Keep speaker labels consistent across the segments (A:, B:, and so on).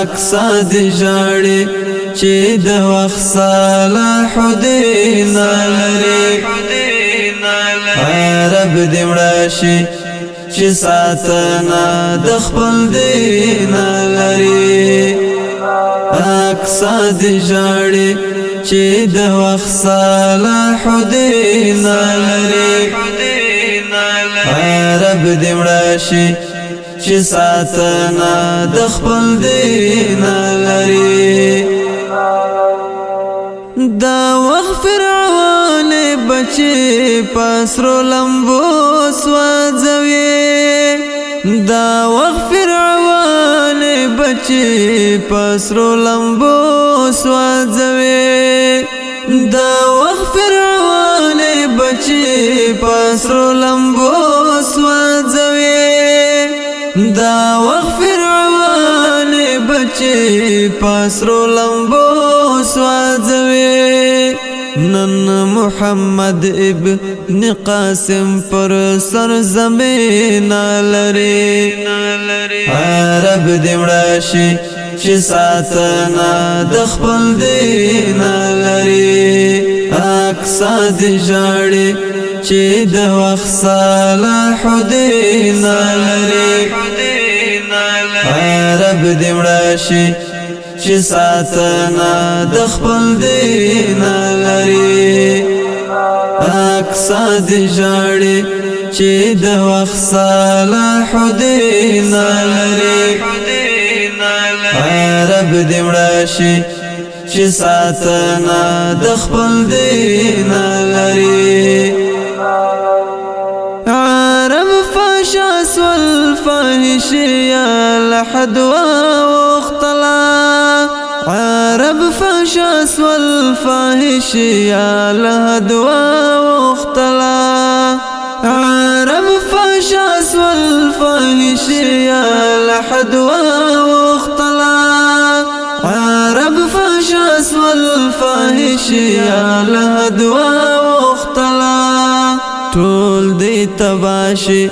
A: اقصا دی جاڑی چی د وخت صلاح الدین لري رب دې مړشي چې ساتنه د خپل دین لري اقصا دی جاړي چې د وخت صلاح الدین لري رب دې مړشي چې ساتنه د خپل دین لري دا وخت فرعون بچي پسرو لمبو سوځوي دا وخت فرعون بچي پسرو لمبو سوځوي دا وخت فرعون بچي پسرو لمبو سوځوي دا وخت فرعون بچي پسرو لمبو سوځوي نن محمد ابن قاسم پر سر زمین لري رب دې مړشي چې ساتنه د خپل دین لري اقصا دی جاړي چې د وخت صلاح الدین لري رب دې مړشي چې ساتنه د خپل دین لري اقصا دی جاړي چې د وخت صلاح الدین لري رب دې مړشي چې ساتنه د خپل دین لري عرب فشاس والفاحش يا لحد واختلا عرب فشاس والفاحش يا لحد واختلا عرب فشاس والفاحش يا لحد واختلا عرب فشاس والفاحش يا لحد واختلا ټول دی تباشي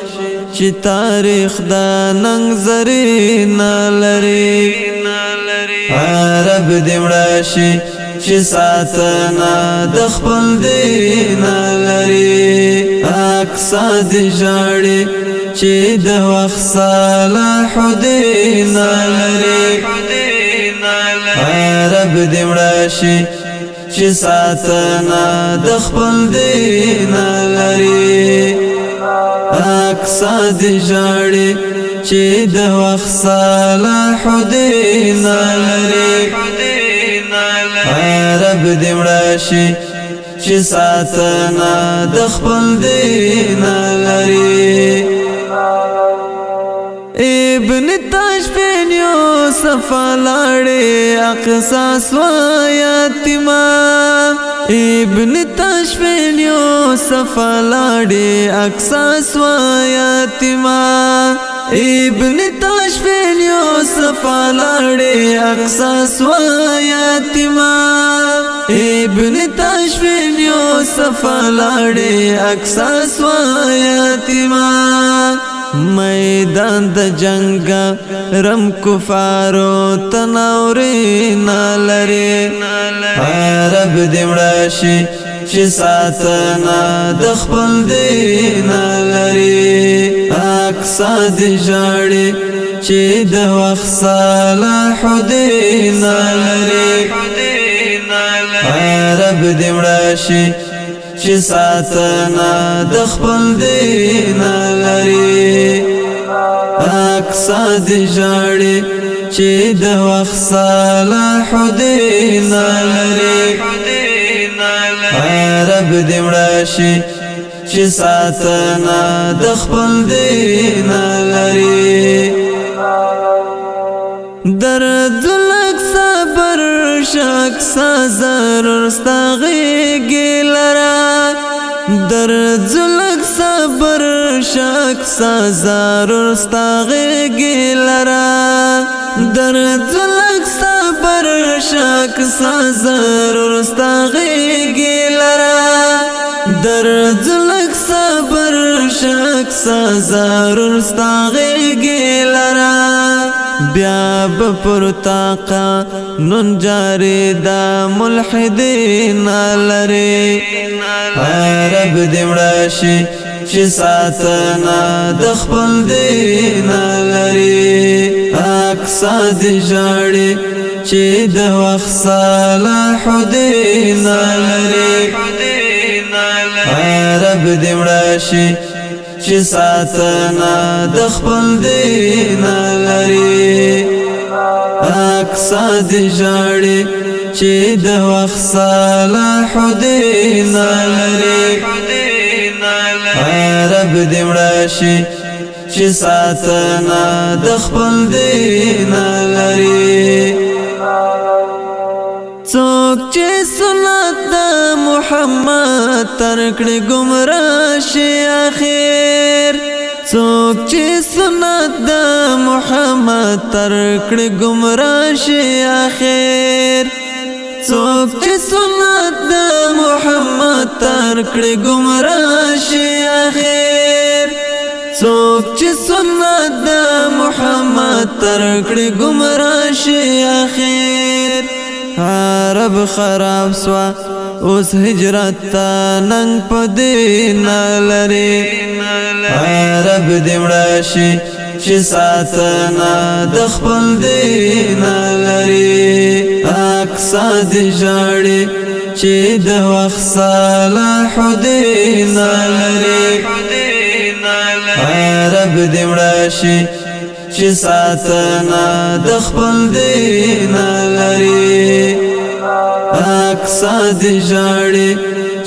A: چې تاریخ دا ننګ زرین لري رب دې مړشي چې ساتنه د خپل دین لري اقصا دی جاړي چې د وخت صلاح الدین لري رب دې مړشي چې ساتنه د خپل دین لري اقصا دی جاړي چې د وخت صلاح الدین لري رب دې مړشي چې ساتنه د خپل دین لري ابن تاشفین یوسف لاړې اقصا سوایتما ابن تاشفین یوسف لاړې اقصا سوایتما ابن تاشفین یوسف لاړې اقصا سوایتما ابن تاشفین یوسف لاړې اقصا سوایتما میدان د جنگ رم کفارو تناورین لري رب دې مړشي چې ساتنه د خپل دین لري اقصا دی جاړي چې د وخت صلاح الدین لري رب دې مړشي چې ساتنه د خپل دین لري اقصا دی جاړي چې د وخت صلاح الدین لري رب دې مړشي چې ساتنه د خپل دین لري درد لک صبر شک ضرور استغیږي لرا درد لک صبر شک ضرور استغیږي لرا درد لک صبر شک ضرور استغیږي لرا درد لک صبر شک ضرور استغیږي لرا بیا بپر طاقا نن جاری دا ملحدین لری رب دیمراشی چی ساتنا دخپل دین لری اکسا دی جاڑی چی د وخت صلاح الدین لری رب دیمراشی چی ساتنا دخپل دین لری اکسا دی جاڑی چی د وخت صلاح الدین لری رب دیمراشی چی ساتنا دخپل دین لری څوک چې سنت د محمد ترکړي گمراه شي اخر څوک چې سنت د محمد ترکړي گمراه شي اخر څوک چې سنت د محمد ترکړي گمراه شي اخر څوک چې سنت د محمد ترکړي گمراه شي اخر عرب خراب سوا اوس هجرت تا ننګ په دین لري عرب دیمراشي چې ساتنا د خپل دین لري اکسا دی جاړي چې د وخت صلاح الدین لري عرب دیمراشي چې ساتنا د خپل دین لري اکسا دی جاړي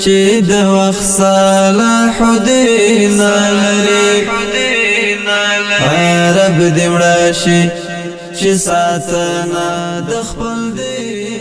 A: چې د وخت صلاح الدین لري عرب دیمراشي چې ساتنا د خپل دین